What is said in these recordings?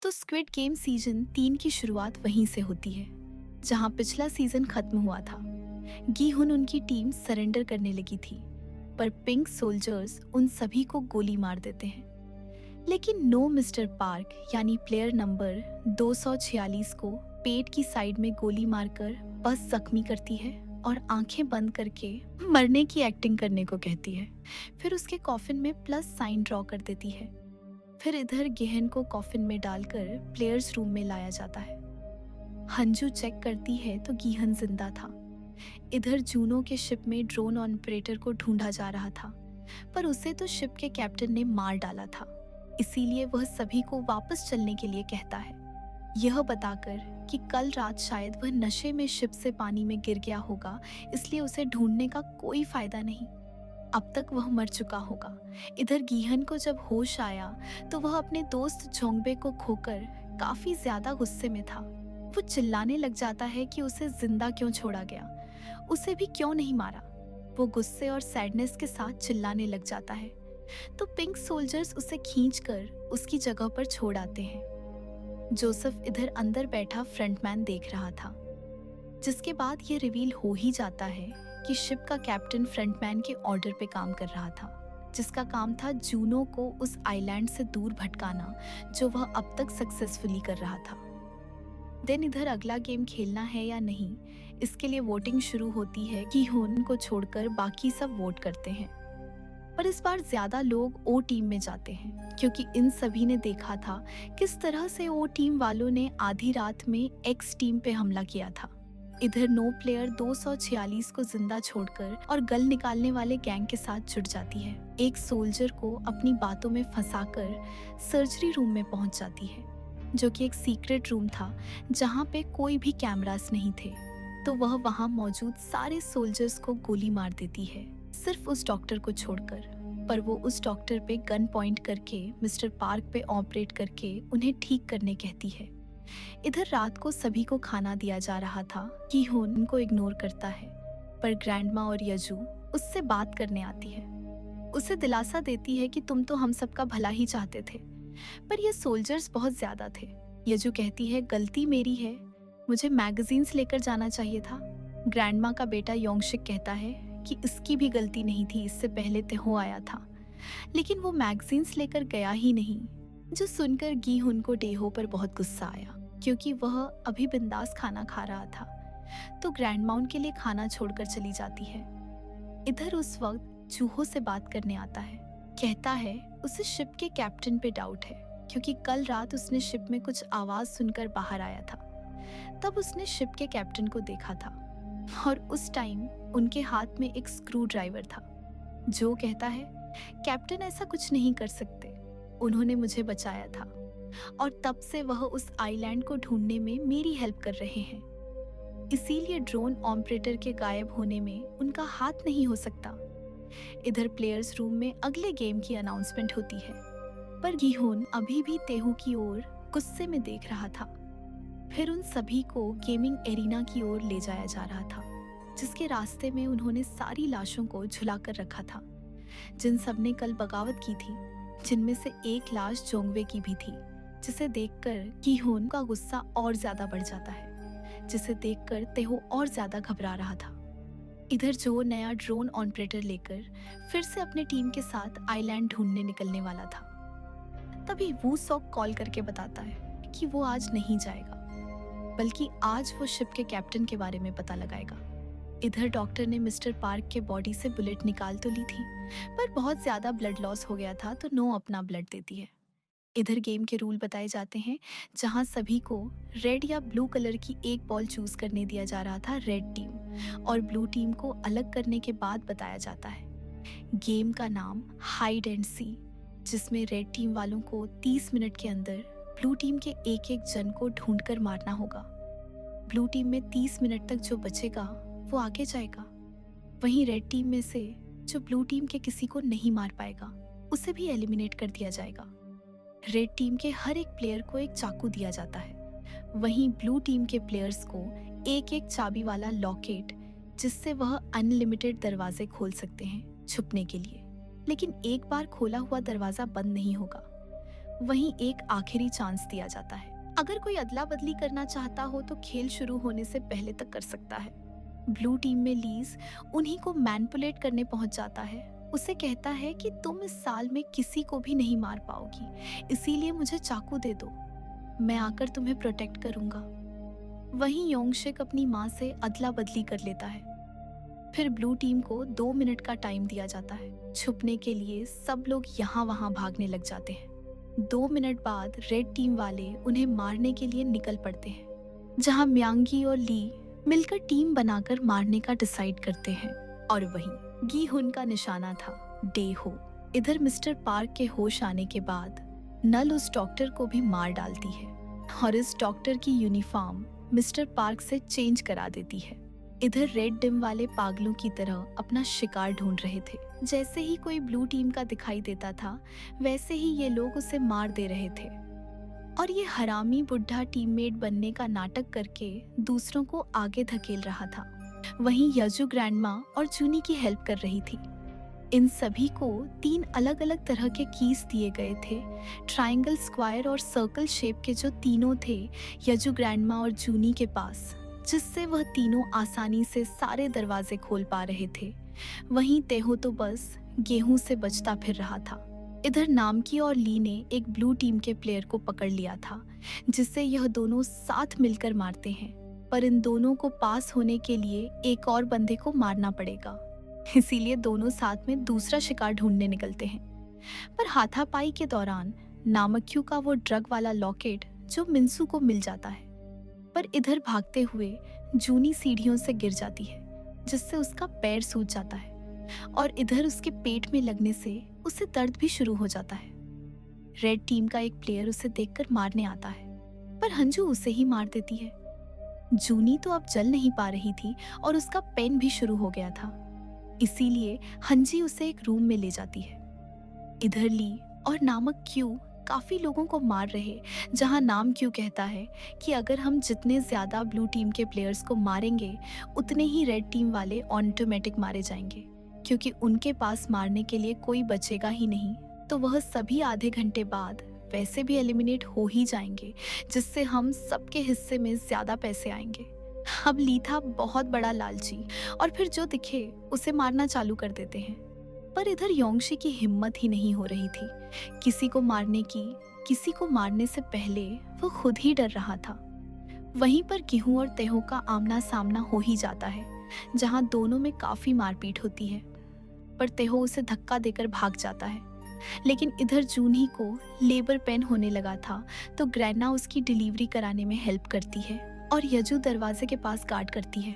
तो squid game season 3 की शुरुआत वहीं से होती है जहां पिछला सीजन खत्म हुआ था। gi हुन उनकी टीम सरेंडर करने लगी थी, पर पिंक सोल्जर्स उन सभी को गोली मार देते हैं। लेकिन नो मिस्टर पार्क यानी प्लेयर नंबर 246 को पेट की साइड में गोली मारकर बस जख्मी करती है और आंखें बंद करके मरने की एक्टिंग करने को कहती है। फिर उसके कॉफिन में प्लस साइन ड्रॉ कर देती है। फिर इधर गेहन को कॉफिन में डालकर प्लेयर्स रूम में लाया जाता है। हंजू चेक करती है तो गीहन जिंदा था। इधर जूनो के शिप में ड्रोन ऑपरेटर को ढूंढा जा रहा था, पर उसे तो शिप के कैप्टन ने मार डाला था। इसीलिए वह सभी को वापस चलने के लिए कहता है, यह बताकर कि कल रात शायद वह नशे में शिप से पानी में गिर गया होगा, इसलिए उसे ढूंढने का कोई फायदा नहीं, अब तक वह मर चुका होगा। इधर गीहन को जब होश आया तो वह अपने दोस्त जोंगबे को खोकर काफी ज्यादा गुस्से में था। वो चिल्लाने लग जाता है कि उसे जिंदा क्यों छोड़ा गया, उसे भी क्यों नहीं मारा। वो गुस्से और सैडनेस के साथ चिल्लाने लग जाता है। तो पिंक सोल्जर्स उसे खींचकर उसकी जगह पर छोड़ आते हैं। जोसेफ इधर अंदर बैठा फ्रंटमैन देख रहा था, जिसके बाद ये रिवील हो ही जाता है कि शिप का कैप्टन फ्रंटमैन के ऑर्डर पे काम कर रहा था, जिसका काम था जूनो को उस आइलैंड से दूर भटकाना जो वह अब तक सक्सेसफुली कर रहा था। देन इधर अगला गेम खेलना है या नहीं, इसके लिए वोटिंग शुरू होती है कि हुन को छोड़कर बाकी सब वोट करते हैं। पर इस बार ज्यादा लोग ओ टीम में जाते हैं, क्योंकि इन सभी ने देखा था किस तरह से ओ टीम वालों ने आधी रात में एक्स टीम पे हमला किया था। इधर नो प्लेयर 246 को जिंदा छोड़कर और गल निकालने वाले गैंग के साथ जुड़ जाती है। एक सोल्जर को अपनी बातों में फंसाकर सर्जरी रूम में पहुंच जाती है, जो कि एक सीक्रेट रूम था जहां पे कोई भी कैमरास नहीं थे। तो वह वहां मौजूद सारे सोल्जर्स को गोली मार देती है, सिर्फ उस डॉक्टर को छोड़कर। पर वो उस डॉक्टर पे गन पॉइंट करके मिस्टर पार्क पे ऑपरेट करके उन्हें ठीक करने कहती है। इधर रात को सभी को खाना दिया जा रहा था कि हुन उनको इग्नोर करता है, पर ग्रैंडमा और यजू उससे बात करने आती है। उसे दिलासा देती है कि तुम तो हम सबका भला ही चाहते थे, पर ये सोल्जर्स बहुत ज्यादा थे। यजू कहती है, गलती मेरी है, मुझे मैगजीन्स लेकर जाना चाहिए था। ग्रैंडमा का बेटा योंगशिक कहता है कि इसकी भी गलती नहीं थी, इससे पहले तेहो आया था, लेकिन वो मैगजीन्स लेकर गया ही नहीं। जो सुनकर गी हुन को डेहो पर बहुत गुस्सा आया, क्योंकि वह अभी बिंदास खाना खा रहा था। तो ग्रैंड माउंट के लिए खाना छोड़कर चली जाती है। इधर उस वक्त चूहों से बात करने आता है, कहता है उसे शिप के कैप्टन पे डाउट है, क्योंकि कल रात उसने शिप में कुछ आवाज सुनकर बाहर आया था। तब उसने शिप के कैप्टन को देखा था और उस टाइम उनके हाथ में एक स्क्रू ड्राइवर था। जो कहता है, कैप्टन ऐसा कुछ नहीं कर सकते, उन्होंने मुझे बचाया था और तब से वह उस आइलैंड को ढूंढने में मेरी हेल्प कर रहे हैं, इसीलिए ड्रोन ऑपरेटर के गायब होने में उनका हाथ नहीं हो सकता। इधर प्लेयर्स रूम में अगले गेम की अनाउंसमेंट होती है, पर गीहोन अभी भी तेहू की ओर गुस्से में देख रहा था। फिर उन सभी को गेमिंग एरिना की ओर ले जाया जा रहा था, जिसके रास्ते में उन्होंने सारी लाशों को झुला कर रखा था, जिन सब ने कल बगावत की थी, जिनमें से एक लाश जोंगवे की भी थी, जिसे देखकर गीहोन का गुस्सा और ज्यादा बढ़ जाता है, जिसे देखकर तेहो और ज्यादा घबरा रहा था। इधर जो नया ड्रोन ऑपरेटर लेकर फिर से अपने टीम के साथ आइलैंड ढूंढने निकलने वाला था, तभी वू सॉक कॉल करके बताता है कि वो आज नहीं जाएगा, बल्कि आज वो शिप के कैप्टन के बारे में पता लगाएगा। इधर डॉक्टर ने मिस्टर पार्क के बॉडी से बुलेट निकाल तो ली थी, पर बहुत ज्यादा ब्लड लॉस हो गया था, तो नो अपना ब्लड देती है। इधर गेम के रूल बताए जाते हैं, जहां सभी को रेड या ब्लू कलर की एक बॉल चूज करने दिया जा रहा था, रेड टीम, और ब्लू टीम को अलग करने के बाद बताया जाता है गेम का नाम हाइड एंड सी, जिसमें रेड टीम वालों को 30 मिनट के अंदर ब्लू टीम के एक एक जन को ढूंढकर मारना होगा। ब्लू टीम में 30 मिनट तक जो बचेगा वो आगे जाएगा। वहीं रेड टीम में से जो ब्लू टीम के किसी को नहीं मार पाएगा उसे भी एलिमिनेट कर दिया जाएगा। रेड टीम के हर एक प्लेयर को एक चाकू दिया जाता है, वहीं ब्लू टीम के प्लेयर्स को एक एक चाबी वाला लॉकेट, जिससे वह अनलिमिटेड दरवाजे खोल सकते हैं छुपने के लिए। लेकिन एक बार खोला हुआ दरवाजा बंद नहीं होगा, वहीं एक आखिरी चांस दिया जाता है। अगर कोई अदला बदली करना चाहता हो तो खेल शुरू होने से पहले तक कर सकता है। ब्लू टीम में लीज उन्हीं को मैनिपुलेट करने पहुंच जाता है। उसे कहता है कि तुम इस साल में किसी को भी नहीं मार पाओगी, इसीलिए मुझे चाकू दे दो, मैं आकर तुम्हें प्रोटेक्ट करूंगा। वहीं योंगशिक अपनी माँ से अदला बदली कर लेता है। फिर ब्लू टीम को 2 मिनट का टाइम दिया जाता है। छुपने के लिए सब लोग यहाँ वहाँ भागने लग जाते हैं। 2 मिनट बाद रेड टीम वाले उन्हें मारने के लिए निकल पड़ते हैं, जहाँ म्यांगी और ली मिलकर टीम बनाकर मारने का डिसाइड करते हैं। और वहीं गी हुन का निशाना था डे हो। इधर मिस्टर पार्क के होश आने के बाद नल उस डॉक्टर को भी मार डालती है और इस डॉक्टर की यूनिफॉर्म मिस्टर पार्क से चेंज करा देती है। इधर रेड टीम वाले पागलों की तरह अपना शिकार ढूंढ रहे थे। जैसे ही कोई ब्लू टीम का दिखाई देता था, वैसे ही ये लोग उसे मार दे रहे थे और ये हरामी बुढ़ा टीममेट बनने का नाटक करके दूसरों को आगे धकेल रहा था। वहीं यजू ग्रैंडमा और जूनी की हेल्प कर रही थी। इन सभी को 3 अलग अलग तरह के कीज दिए गए थे। ट्रायंगल, स्क्वायर और सर्कल शेप के जो तीनों थे यजू ग्रैंडमा और जूनी के पास, जिससे वह तीनों आसानी से सारे दरवाजे खोल पा रहे थे। वहीं तेहो तो बस गेहूं से बचता फिर रहा था। इधर नामकी और ली ने एक ब्लू टीम के प्लेयर को पकड़ लिया था, जिससे यह दोनों साथ मिलकर मारते हैं। पर इन दोनों को पास होने के लिए एक और बंदे को मारना पड़ेगा, इसीलिए दोनों साथ में दूसरा शिकार ढूंढने निकलते हैं। पर हाथापाई के दौरान नामक्यू का वो ड्रग वाला लॉकेट जो मिंसू को मिल जाता है। पर इधर भागते हुए जूनी सीढ़ियों से गिर जाती है, जिससे उसका पैर सूज जाता है और इधर उसके पेट में लगने से उसे दर्द भी शुरू हो जाता है। रेड टीम का एक प्लेयर उसे देखकर मारने आता है, पर हंजू उसे ही मार देती है। जूनी तो अब चल नहीं पा रही थी और उसका पेन भी शुरू हो गया था, इसीलिए हंजी उसे एक रूम में ले जाती है। इधर ली और नामक क्यू काफी लोगों को मार रहे, जहां नाम क्यू कहता है कि अगर हम जितने ज्यादा ब्लू टीम के प्लेयर्स को मारेंगे, उतने ही रेड टीम वाले ऑटोमेटिक मारे जाएंगे, क्योंकि उनके पास मारने के लिए कोई बचेगा ही नहीं। तो वह सभी आधे घंटे बाद वैसे भी एलिमिनेट हो ही जाएंगे, जिससे हम सबके हिस्से में ज्यादा पैसे आएंगे। अब ली था बहुत बड़ा लालची और फिर जो दिखे उसे मारना चालू कर देते हैं। पर इधर योंगशी की हिम्मत ही नहीं हो रही थी किसी को मारने की। किसी को मारने से पहले वो खुद ही डर रहा था। वहीं पर गेहूं और तेहो का आमना सामना हो ही जाता है, जहां दोनों में काफी मारपीट होती है। पर तेहो उसे धक्का देकर भाग जाता है। लेकिन इधर जूनही को लेबर पेन होने लगा था, तो ग्रैना उसकी डिलीवरी कराने में हेल्प करती है और यजू दरवाजे के पास गार्ड करती है।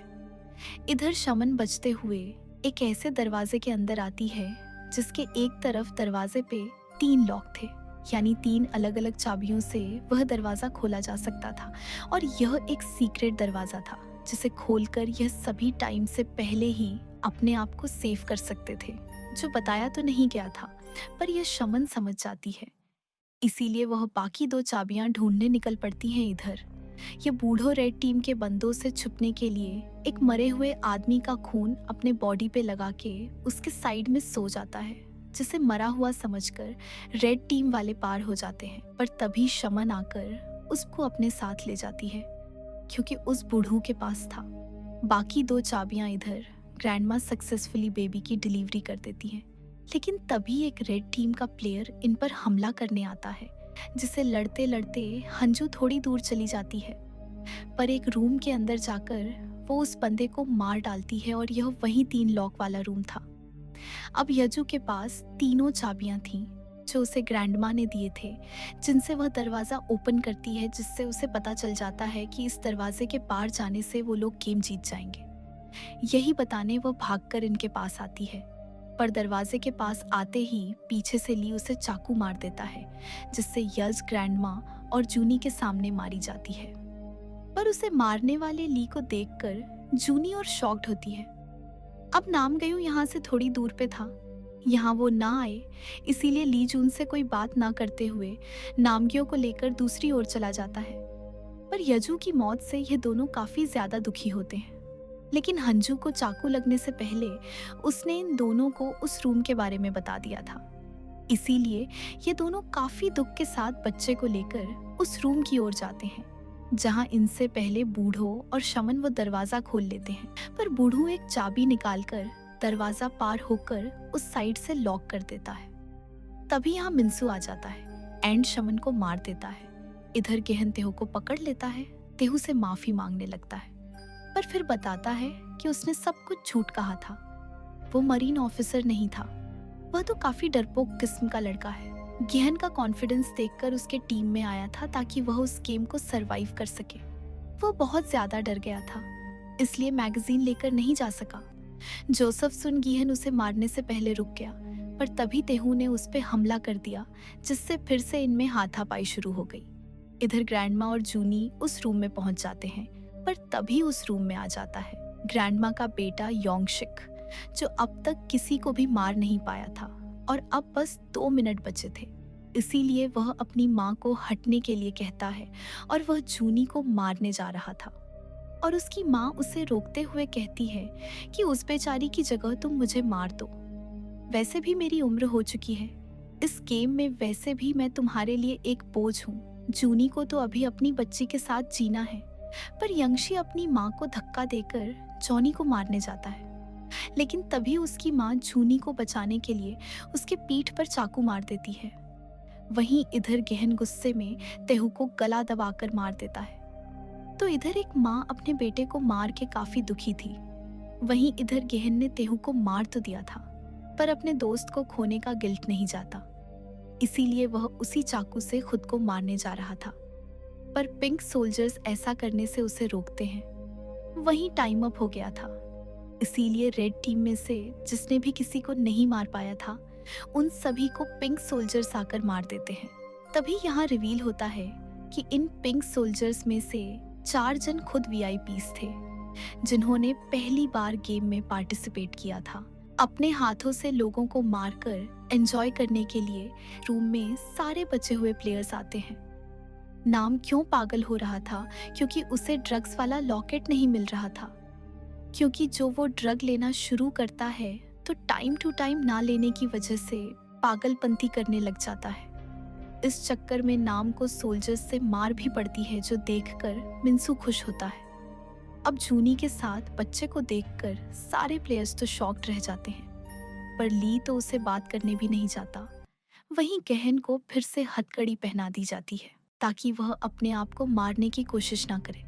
इधर शमन बचते हुए एक ऐसे दरवाजे के अंदर आती है जिसके एक तरफ दरवाजे पे 3 लॉक थे, यानी 3 अलग अलग चाबियों से वह दरवाजा खोला जा सकता था। और यह एक सीक्रेट दरवाजा था जिसे खोलकर यह सभी टाइम से पहले ही अपने आप को सेव कर सकते थे, जो बताया तो नहीं गया था, पर यह शमन समझ जाती है। इसीलिए वह बाकी 2 चाबियां ढूंढने निकल पड़ती हैं। इधर ये बूढ़ो रेड टीम के बंदों से छुपने के लिए एक मरे हुए आदमी का खून अपने बॉडी पे लगा के उसके साइड में सो जाता है, जिसे मरा हुआ समझकर रेड टीम वाले पार हो जाते हैं। पर तभी शमन आकर उसको अपने साथ ले जाती है, क्योंकि उस बूढ़ू के पास था। बाकी 2 चाबियां इधर ग्रैंडमा सक्सेसफुली बेबी की डिलीवरी कर देती हैं। लेकिन तभी एक रेड टीम का प्लेयर इन पर हमला करने आता है, जिसे लड़ते लड़ते हंजू थोड़ी दूर चली जाती है। पर एक रूम के अंदर जाकर वो उस बंदे को मार डालती है और यह वही 3 लॉक वाला रूम था। अब यजू के पास तीनों चाबियां थीं जो उसे ग्रैंडमा ने दिए थे, जिनसे वह दरवाजा ओपन करती है, जिससे उसे पता चल जाता है कि इस दरवाजे के पार जाने से वो लोग गेम जीत जाएंगे। यही बताने वह भागकर इनके पास आती है, पर दरवाजे के पास आते ही पीछे से ली उसे चाकू मार देता है, जिससे यज, ग्रैंडमा और जूनी के सामने मारी जाती है। पर उसे मारने वाले ली को देखकर जूनी और शॉक्ड होती है। अब नाम गयू यहाँ से थोड़ी दूर पे था, यहाँ वो ना आए, इसीलिए ली जून से कोई बात ना करते हुए नामगियों को लेकर दूसरी ओर चला जाता है। पर यजू की मौत से ये दोनों काफी ज्यादा दुखी होते हैं। लेकिन हंजू को चाकू लगने से पहले उसने इन दोनों को उस रूम के बारे में बता दिया था, इसीलिए ये दोनों काफी दुख के साथ बच्चे को लेकर उस रूम की ओर जाते हैं, जहां इनसे पहले बूढ़ो और शमन वो दरवाजा खोल लेते हैं। पर बूढ़ो एक चाबी निकालकर दरवाजा पार होकर उस साइड से लॉक कर देता है। तभी यहाँ मिंसू आ जाता है एंड शमन को मार देता है। इधर गेहन तेहू को पकड़ लेता है, तेहू से माफी मांगने लगता है, पर फिर बताता है कि उसने सब कुछ झूठ कहा था। वो मरीन ऑफिसर नहीं था, वह तो काफी डरपोक किस्म का लड़का है। गेहन का कॉन्फिडेंस देखकर उसके टीम में आया था ताकि वह उस गेम को सरवाइव कर सके। वो बहुत ज्यादा डर गया था, इसलिए मैगजीन लेकर नहीं जा सका। जोसेफ सुन गेहन उसे मारने से पहले रुक गया, पर तभी तेहू ने उस पर हमला कर दिया, जिससे फिर से इनमें हाथापाई शुरू हो गई। इधर ग्रैंडमा और जूनी उस रूम में पहुंच जाते हैं, पर तभी उस रूम में आ जाता है ग्रैंडमा का बेटा योंगशिक, जो अब तक किसी को भी मार नहीं पाया था और अब बस 2 मिनट बचे थे। इसीलिए वह अपनी माँ को हटने के लिए कहता है और वह जूनी को मारने जा रहा था, और उसकी माँ उसे रोकते हुए कहती है कि उस बेचारी की जगह तुम मुझे मार दो। वैसे भी मेरी उम्र हो चुकी है, इस गेम में वैसे भी मैं तुम्हारे लिए एक बोझ हूँ। जूनी को तो अभी अपनी बच्ची के साथ जीना है। पर यंगशी अपनी माँ को धक्का देकर जॉनी को मारने जाता है, लेकिन तभी उसकी माँ जूनी को बचाने के लिए उसके पीठ पर चाकू मार देती है। वहीं इधर गेहन गुस्से में तेहू को गला दबाकर मार देता है। तो इधर एक माँ अपने बेटे को मार के काफी दुखी थी। वहीं इधर गेहन ने तेहू को मार तो दिया था, पर अपने दोस्त को खोने का गिल्ट नहीं जाता, इसीलिए वह उसी चाकू से खुद को मारने जा रहा था। पर पिंक सोल्जर्स ऐसा करने से उसे रोकते हैं। वहीं टाइम अप हो गया था, इसीलिए रेड टीम में से जिसने भी किसी को नहीं मार पाया था, उन सभी को पिंक सोल्जर्स आकर मार देते हैं। तभी यहाँ रिवील होता है कि इन पिंक सोल्जर्स में से 4 जन खुद वीआईपीज थे, जिन्होंने पहली बार गेम में पार्टिसिपेट किया था। अपने हाथों से लोगों को मारकर एंजॉय करने के लिए रूम में सारे बचे हुए प्लेयर्स आते हैं। नाम क्यों पागल हो रहा था? क्योंकि उसे ड्रग्स वाला लॉकेट नहीं मिल रहा था, क्योंकि जो वो ड्रग लेना शुरू करता है तो टाइम टू टाइम ना लेने की वजह से पागलपंती करने लग जाता है। इस चक्कर में नाम को सोल्जर्स से मार भी पड़ती है, जो देखकर मिंसू खुश होता है। अब जूनी के साथ बच्चे को देखकर सारे प्लेयर्स तो शॉक्ड रह जाते हैं, पर ली तो उसे बात करने भी नहीं जाता। वहीं गहन को फिर से हथकड़ी पहना दी जाती है ताकि वह अपने आप को मारने की कोशिश ना करे।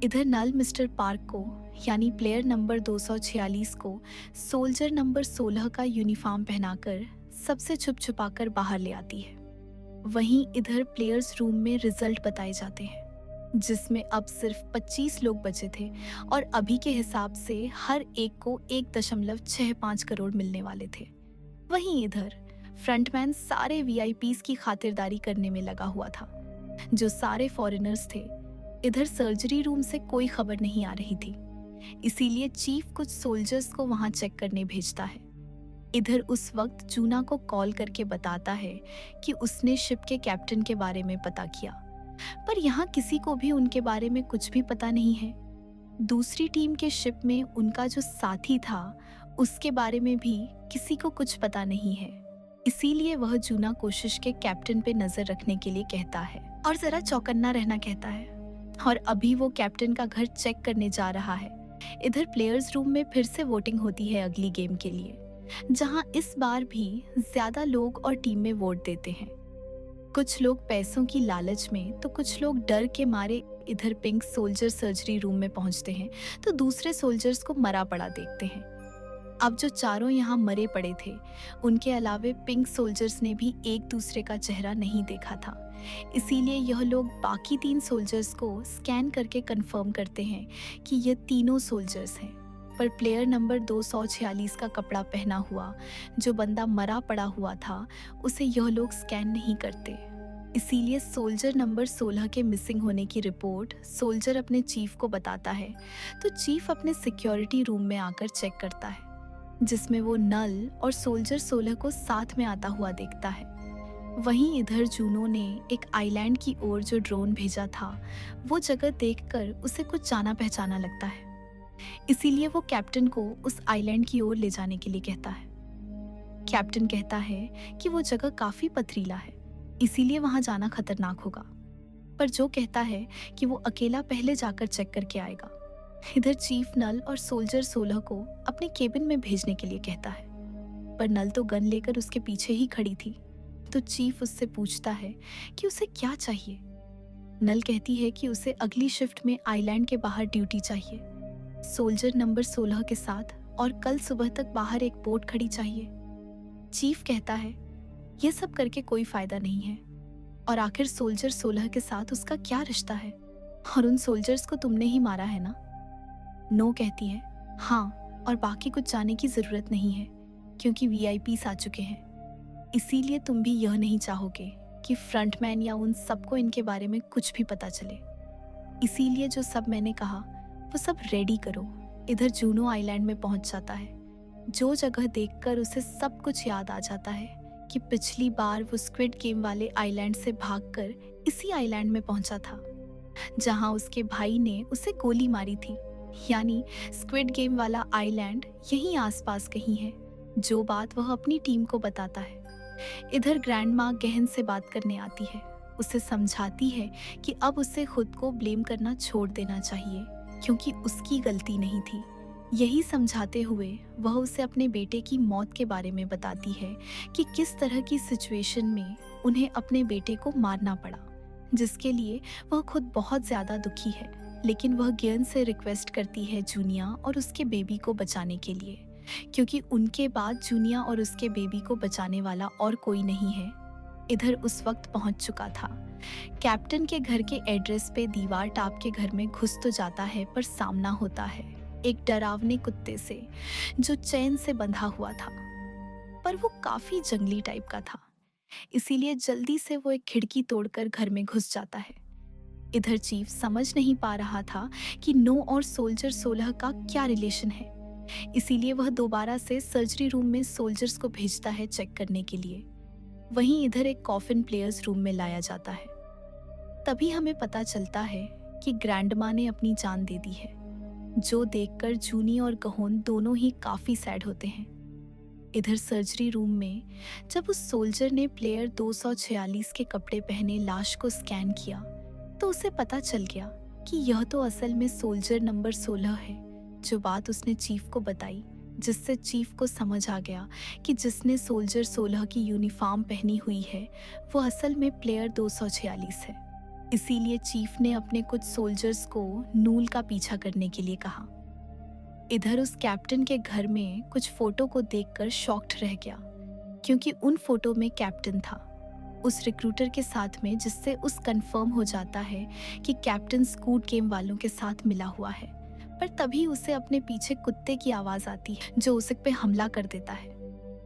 इधर नल मिस्टर पार्क को, यानी प्लेयर नंबर 246 को सोल्जर नंबर 16 का यूनिफॉर्म पहनाकर सबसे छुप छुपाकर बाहर ले आती है। वहीं इधर प्लेयर्स रूम में रिजल्ट बताए जाते हैं, जिसमें अब सिर्फ 25 लोग बचे थे और अभी के हिसाब से हर एक को 1.65 करोड़ मिलने वाले थे। वहीं इधर फ्रंटमैन सारे वीआईपीज की खातिरदारी करने में लगा हुआ था, जो सारे फॉरेनर्स थे। इधर सर्जरी रूम से कोई खबर नहीं आ रही थी, इसीलिए चीफ कुछ सोल्जर्स को वहां चेक करने भेजता है। इधर उस वक्त जूना को कॉल करके बताता है कि उसने शिप के कैप्टन के बारे में पता किया, पर यहाँ किसी को भी उनके बारे में कुछ भी पता नहीं है। दूसरी टीम के शिप में उनका जो साथी था, उसके बारे में भी किसी को कुछ पता नहीं है। इसीलिए वह जूना कोशिश के कैप्टन पे नजर रखने के लिए कहता है और जरा चौकन्ना रहना कहता है, और अभी वो कैप्टन का घर चेक करने जा रहा है। इधर प्लेयर्स रूम में फिर से वोटिंग होती है अगली गेम के लिए, जहां इस बार भी ज्यादा लोग और टीम में वोट देते हैं। कुछ लोग पैसों की लालच में तो कुछ लोग डर के मारे इधर पिंक सोल्जर सर्जरी रूम में पहुंचते हैं, तो दूसरे सोल्जर्स को मरा पड़ा देखते हैं। अब जो चारों यहाँ मरे पड़े थे, उनके अलावे पिंक सोल्जर्स ने भी एक दूसरे का चेहरा नहीं देखा था, इसीलिए यह लोग बाकी 3 सोल्जर्स को स्कैन करके कंफर्म करते हैं कि ये तीनों सोल्जर्स हैं। पर प्लेयर नंबर 246 का कपड़ा पहना हुआ जो बंदा मरा पड़ा हुआ था, उसे यह लोग स्कैन नहीं करते। इसीलिए सोल्जर नंबर 16 के मिसिंग होने की रिपोर्ट सोल्जर अपने चीफ को बताता है, तो चीफ अपने सिक्योरिटी रूम में आकर चेक करता है, जिसमें वो नल और सोल्जर 16 को साथ में आता हुआ देखता है। वहीं इधर जूनो ने एक आइलैंड की ओर जो ड्रोन भेजा था, वो जगह देखकर उसे कुछ जाना पहचाना लगता है, इसीलिए वो कैप्टन को उस आइलैंड की ओर ले जाने के लिए कहता है। कैप्टन कहता है कि वो जगह काफी पथरीला है, इसीलिए वहां जाना खतरनाक होगा। पर जो कहता है कि वो अकेला पहले जाकर चेक करके आएगा। इधर चीफ नल और सोल्जर 16 को अपने केबिन में भेजने के लिए कहता है, पर नल तो गन लेकर उसके पीछे ही खड़ी थी। तो चीफ उससे पूछता है कि उसे क्या चाहिए। नल कहती है कि उसे अगली शिफ्ट में आइलैंड के बाहर ड्यूटी चाहिए, सोल्जर नंबर 16 के साथ, और कल सुबह तक बाहर एक बोट खड़ी चाहिए। चीफ कहता है ये सब करके कोई फायदा नहीं है, और आखिर सोल्जर 16 के साथ उसका क्या रिश्ता है, और उन सोल्जर्स को तुमने ही मारा है ना। नो कहती है हाँ, और बाकी कुछ जाने की जरूरत नहीं है क्योंकि वीआईपीस आ चुके हैं। इसीलिए तुम भी यह नहीं चाहोगे कि फ्रंटमैन या उन सबको इनके बारे में कुछ भी पता चले। इसीलिए जो सब मैंने कहा वो सब रेडी करो। इधर जूनो आइलैंड में पहुंच जाता है, जो जगह देखकर उसे सब कुछ याद आ जाता है कि पिछली बार वो स्क्विड गेम वाले आइलैंड से भागकर इसी आइलैंड में पहुंचा था जहां उसके भाई ने उसे गोली मारी थी। यानी स्क्विड गेम वाला आइलैंड यहीं आसपास कहीं है, जो बात वह अपनी टीम को बताता है। इधर ग्रैंड माँ गहन से बात करने आती है, उसे समझाती है कि अब उसे खुद को ब्लेम करना छोड़ देना चाहिए क्योंकि उसकी गलती नहीं थी। यही समझाते हुए वह उसे अपने बेटे की मौत के बारे में बताती है कि किस तरह की सिचुएशन में उन्हें अपने बेटे को मारना पड़ा, जिसके लिए वह खुद बहुत ज्यादा दुखी है। लेकिन वह गियन से रिक्वेस्ट करती है जूनिया और उसके बेबी को बचाने के लिए, क्योंकि उनके बाद जूनिया और उसके बेबी को बचाने वाला और कोई नहीं है। इधर उस वक्त पहुंच चुका था। कैप्टन के घर के एड्रेस पे दीवार टाप के घर में घुस तो जाता है, पर सामना होता है एक डरावने कुत्ते से जो चैन से बंधा हुआ था, पर वो काफी जंगली टाइप का था। इसीलिए जल्दी से वो एक खिड़की तोड़कर घर में घुस जाता है। इधर चीफ समझ नहीं पा रहा था कि नो और सोल्जर 16 का क्या रिलेशन है, इसीलिए वह दोबारा से सर्जरी रूम में सोल्जर्स को भेजता है चेक करने के लिए। वहीं इधर एक कॉफिन प्लेयर्स रूम में लाया जाता है। तभी हमें पता चलता है कि ग्रैंडमा ने अपनी जान दे दी है, जो देखकर जूनी और गहोन दोनों ही काफी सैड होते हैं। इधर सर्जरी रूम में जब उस सोल्जर ने प्लेयर 246 के कपड़े पहने लाश को स्कैन किया तो उसे पता चल गया कि यह तो असल में सोल्जर नंबर 16 है। जो बात उसने चीफ को बताई, जिससे चीफ को समझ आ गया कि जिसने सोल्जर 16 की यूनिफॉर्म पहनी हुई है वो असल में प्लेयर 246 है। इसीलिए चीफ ने अपने कुछ सोल्जर्स को नूल का पीछा करने के लिए कहा। इधर उस कैप्टन के घर में कुछ फोटो को देखकर शॉक्ड रह गया, क्योंकि उन फोटो में कैप्टन था उस रिक्रूटर के साथ में, जिससे उस कंफर्म हो जाता है कि कैप्टन स्क्विड गेम वालों के साथ मिला हुआ है। पर तभी उसे अपने पीछे कुत्ते की आवाज आती है जो उसे पे हमला कर देता है,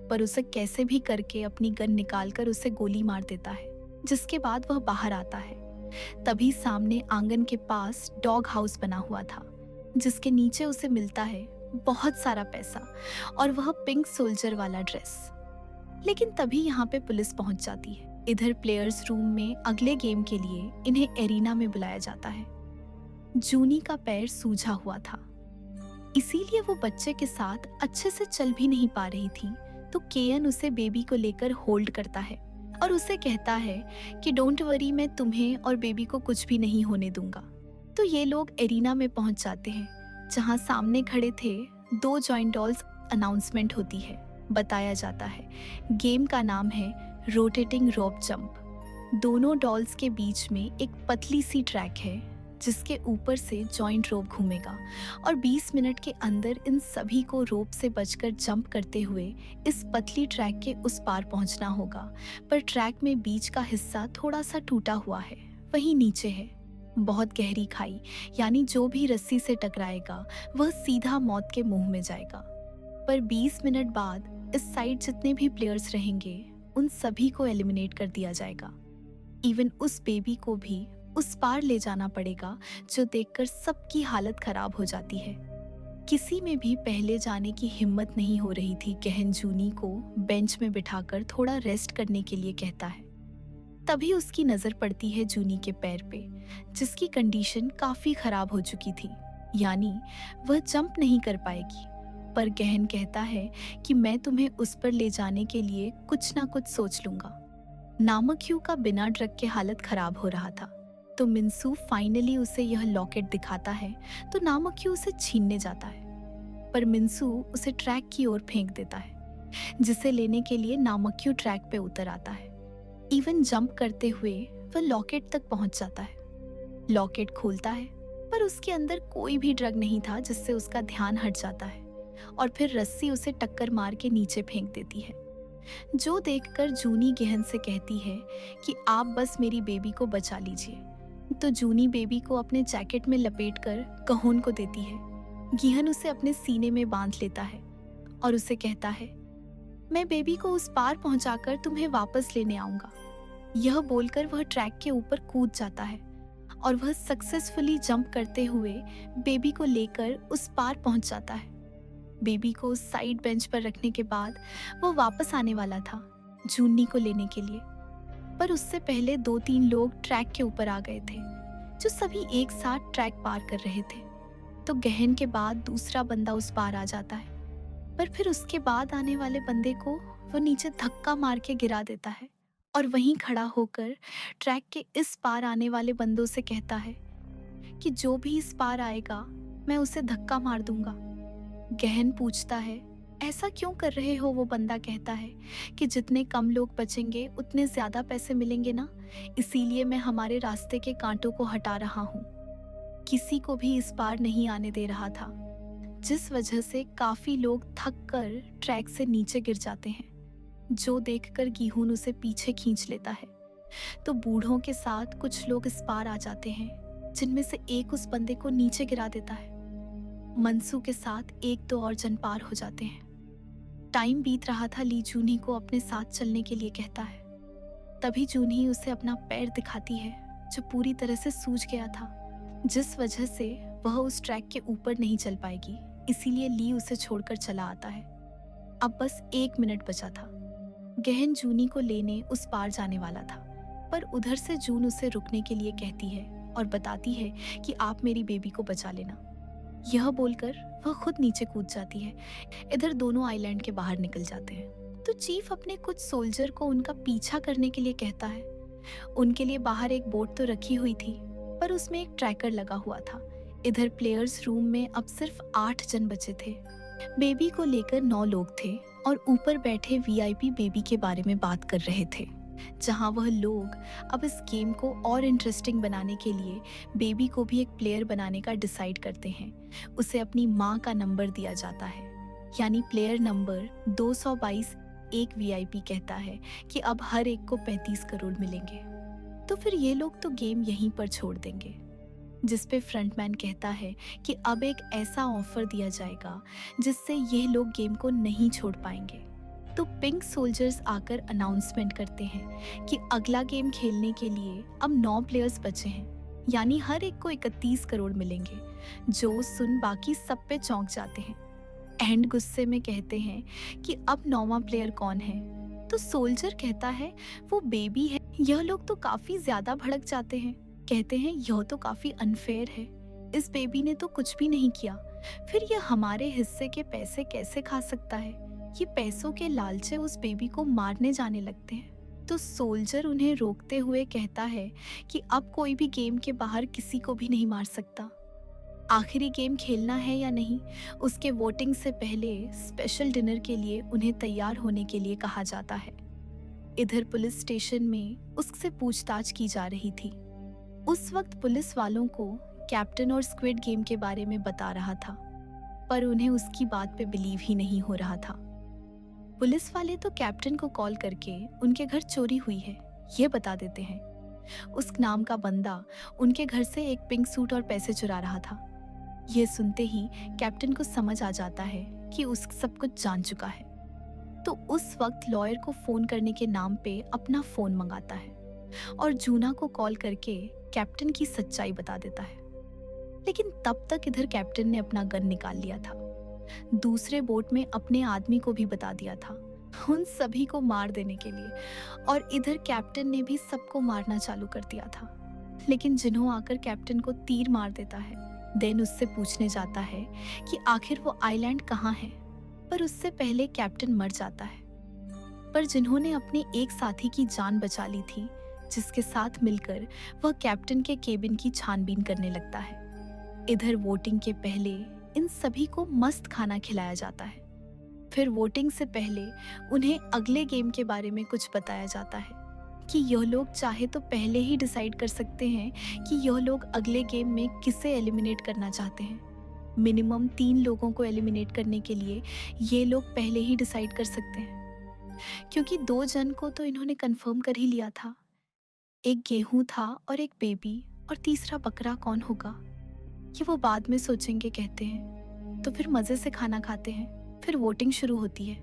पर उसे कैसे भी करके अपनी गन निकालकर उसे गोली मार देता है, जिसके बाद वह बाहर आता है। तभी सामने आंगन के पास डॉग हाउस बना हुआ था, जिसके नीचे उसे मिलता है बहुत सारा पैसा और वह पिंक सोल्जर वाला ड्रेस। लेकिन तभी यहाँ पे पुलिस पहुंच जाती है। इधर प्लेयर्स रूम में अगले गेम के लिए इन्हें एरिना में बुलाया जाता है। जूनी का पैर सूजा हुआ था, इसीलिए वो बच्चे के साथ अच्छे से चल भी नहीं पा रही थी। तो केयन उसे बेबी को लेकर होल्ड करता है और उसे कहता है कि डोंट वरी, मैं तुम्हें और बेबी को कुछ भी नहीं होने दूंगा। तो ये लोग एरिना में पहुंच जाते हैं, जहां सामने खड़े थे 2 जॉइंट डॉल्स। अनाउंसमेंट होती है, बताया जाता है गेम का नाम है रोटेटिंग रोप जंप। दोनों डॉल्स के बीच में एक पतली सी ट्रैक है जिसके ऊपर से जॉइंट रोप घूमेगा और 20 मिनट के अंदर इन सभी को रोप से बचकर जंप करते हुए इस पतली ट्रैक के उस पार पहुंचना होगा। पर ट्रैक में बीच का हिस्सा थोड़ा सा टूटा हुआ है, वहीं नीचे है बहुत गहरी खाई, यानी जो भी रस्सी से टकराएगा वह सीधा मौत के मुंह में जाएगा। पर 20 मिनट बाद इस साइड जितने भी प्लेयर्स रहेंगे उन सभी को एलिमिनेट कर दिया जाएगा। इवन उस बेबी को भी उस पार ले जाना पड़ेगा, जो देखकर सबकी हालत खराब हो जाती है। किसी में भी पहले जाने की हिम्मत नहीं हो रही थी। गहन जूनी को बेंच में बिठाकर थोड़ा रेस्ट करने के लिए कहता है। तभी उसकी नजर पड़ती है जूनी के पैर पे, जिसकी कंडीशन काफी खराब हो चुकी थी, यानी वह जंप नहीं कर पाएगी। पर गहन कहता है कि मैं तुम्हें उस पर ले जाने के लिए कुछ ना कुछ सोच लूंगा। नामक्यू का बिना ड्रग के हालत खराब हो रहा था, तो मिंसू फाइनली उसे यह लॉकेट दिखाता है तो नामक्यू उसे छीनने जाता है, पर मिंसू उसे ट्रैक की ओर फेंक देता है, जिसे लेने के लिए नामक्यू ट्रैक पे उतर आता है। इवन जंप करते हुए वह लॉकेट तक पहुंच जाता है। लॉकेट खोलता है, पर उसके अंदर कोई भी ड्रग नहीं था, जिससे उसका ध्यान हट जाता है और फिर रस्सी उसे टक्कर मार के नीचे फेंक देती है, जो देखकर जूनी गेहन से कहती है कि आप बस मेरी बेबी को बचा लीजिए। तो जूनी बेबी को अपने जैकेट में लपेटकर कहोन को देती है। गिहन उसे अपने सीने में बांध लेता है और उसे कहता है, मैं बेबी को उस पार पहुंचाकर तुम्हें वापस लेने आऊंगा। यह बोलकर वह ट्रैक के ऊपर कूद जाता है और वह सक्सेसफुली जंप करते हुए बेबी को लेकर उस पार पहुंच जाता है। बेबी को उस साइड बेंच पर रखने के बाद वो वापस आने वाला था जूनी को लेने के लिए, पर उससे पहले 2-3 लोग ट्रैक के ऊपर आ गए थे, जो सभी एक साथ ट्रैक पार कर रहे थे। तो गहन के बाद दूसरा बंदा उस पार आ जाता है, पर फिर उसके बाद आने वाले बंदे को वो नीचे धक्का मार के गिरा देता है और वहीं खड़ा होकर ट्रैक के इस पार आने वाले बंदों से कहता है कि जो भी इस पार आएगा मैं उसे धक्का मार दूंगा। गहन पूछता है, ऐसा क्यों कर रहे हो? वो बंदा कहता है कि जितने कम लोग बचेंगे उतने ज्यादा पैसे मिलेंगे ना, इसीलिए मैं हमारे रास्ते के कांटों को हटा रहा हूँ। किसी को भी इस पार नहीं आने दे रहा था, जिस वजह से काफी लोग थक कर ट्रैक से नीचे गिर जाते हैं, जो देखकर गिहून उसे पीछे खींच लेता है। तो बूढ़ों के साथ कुछ लोग इस पार आ जाते हैं, जिनमें से एक उस बंदे को नीचे गिरा देता है। मनसू के साथ 1-2 और जन पार हो जाते हैं। टाइम बीत रहा था, ली जूनी को अपने साथ चलने के लिए कहता है। तभी जूनी उसे अपना पैर दिखाती है, जो पूरी तरह से सूज गया था, जिस वजह से वह उस ट्रैक के ऊपर नहीं चल पाएगी, इसीलिए ली उसे छोड़कर चला आता है। अब बस 1 मिनट बचा था। गहन जूनी को लेने उस पार जाने वाला था, पर उधर से जून उसे रुकने के लिए कहती है और बताती है कि आप मेरी बेबी को बचा लेना। यह बोलकर वह खुद नीचे कूद जाती है। इधर दोनों आइलैंड के बाहर निकल जाते हैं, तो चीफ अपने कुछ सोल्जर को उनका पीछा करने के लिए कहता है। उनके लिए बाहर एक बोट तो रखी हुई थी, पर उसमें एक ट्रैकर लगा हुआ था। इधर प्लेयर्स रूम में अब सिर्फ 8 जन बचे थे। बेबी को लेकर 9 लोग थे और ऊपर बैठे वीआईपी बेबी के बारे में बात कर रहे थे, जहां वह लोग अब इस गेम को और इंटरेस्टिंग बनाने के लिए बेबी को भी एक प्लेयर बनाने का डिसाइड करते हैं। उसे अपनी माँ का नंबर दिया जाता है, यानी प्लेयर नंबर 222। एक वीआईपी कहता है कि अब हर एक को 35 करोड़ मिलेंगे। तो फिर ये लोग तो गेम यहीं पर छोड़ देंगे, जिस पे फ्रंटमैन कहता है कि अब एक ऐसा ऑफर दिया जाएगा जिससे ये लोग गेम को नहीं छोड़ पाएंगे। तो पिंक सोल्जर्स आकर अनाउंसमेंट करते हैं कि अगला गेम खेलने के लिए अब 9 प्लेयर्स बचे हैं, यानी हर एक को 31 करोड़ मिलेंगे। जो सुन बाकी सब पे चौंक जाते हैं। एंड गुस्से में कहते हैं कि अब 9वां प्लेयर कौन है? तो सोल्जर कहता है वो बेबी है। यह लोग तो काफी ज्यादा भड़क जाते हैं, कहते हैं यह तो काफी अनफेयर है, इस बेबी ने तो कुछ भी नहीं किया, फिर यह हमारे हिस्से के पैसे कैसे खा सकता है? ये पैसों के लालचे उस बेबी को मारने जाने लगते हैं। तो सोल्जर उन्हें रोकते हुए कहता है कि अब कोई भी गेम के बाहर किसी को भी नहीं मार सकता। आखिरी गेम खेलना है या नहीं, उसके वोटिंग से पहले स्पेशल डिनर के लिए उन्हें तैयार होने के लिए कहा जाता है। इधर पुलिस स्टेशन में उससे पूछताछ की जा रही थी। उस वक्त पुलिस वालों को कैप्टन और स्क्विड गेम के बारे में बता रहा था, पर उन्हें उसकी बात पे बिलीव ही नहीं हो रहा था। पुलिस वाले तो कैप्टन को कॉल करके उनके घर चोरी हुई है ये बता देते हैं। उस नाम का बंदा उनके घर से एक पिंक सूट और पैसे चुरा रहा था। ये सुनते ही कैप्टन को समझ आ जाता है कि उस सब कुछ जान चुका है, तो उस वक्त लॉयर को फोन करने के नाम पे अपना फोन मंगाता है और जूना को कॉल करके कैप्टन की सच्चाई बता देता है। लेकिन तब तक इधर कैप्टन ने अपना गन निकाल लिया था, दूसरे बोट में अपने आदमी को भी बता दिया था उन सभी को मार देने के लिए, और इधर कैप्टन ने भी सबको मारना चालू कर दिया था। लेकिन जिन्हों आकर कैप्टन को तीर मार देता है। देन उससे पूछने जाता है कि आखिर वो आइलैंड कहाँ है, पर उससे पहले कैप्टन मर जाता है। पर जिन्होंने अपने एक साथी की जान बचा ली थी, जिसके साथ मिलकर वह कैप्टन के केबिन की छानबीन करने लगता है। इधर वोटिंग के पहले इन सभी को मस्त खाना खिलाया जाता है। फिर वोटिंग से पहले उन्हें अगले गेम के बारे में कुछ बताया जाता है कि यह लोग चाहे तो पहले ही डिसाइड कर सकते हैं कि यह लोग अगले गेम में किसे एलिमिनेट करना चाहते हैं। मिनिमम 3 लोगों को एलिमिनेट करने के लिए ये लोग पहले ही डिसाइड कर सकते हैं, क्योंकि 2 जन को तो इन्होंने कंफर्म कर ही लिया था। एक गेहूं था और एक बेबी, और तीसरा बकरा कौन होगा ये वो बाद में सोचेंगे कहते हैं। तो फिर मजे से खाना खाते हैं। फिर वोटिंग शुरू होती है।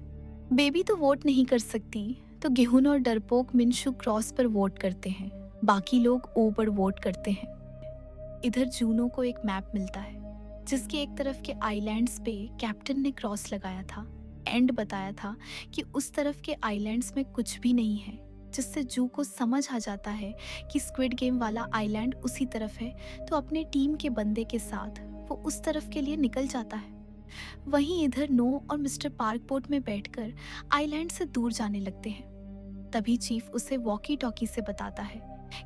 बेबी तो वोट नहीं कर सकती, तो गेहूं और डरपोक मिनशु क्रॉस पर वोट करते हैं। बाकी लोग ओ पर वोट करते हैं। इधर जूनो को एक मैप मिलता है, जिसके एक तरफ के आइलैंड्स पे कैप्टन ने क्रॉस लगाया था, एंड बताया था कि उस तरफ के आइलैंड्स में कुछ भी नहीं है, जिससे जू को समझ आ जाता है कि स्क्विड गेम वाला आइलैंड उसी तरफ है। तो अपने टीम के बंदे के साथ वो उस तरफ के लिए निकल जाता है। वहीं इधर नो और मिस्टर पार्क बोट में बैठकर आइलैंड से दूर जाने लगते हैं। तभी चीफ उसे वॉकी टॉकी से बताता है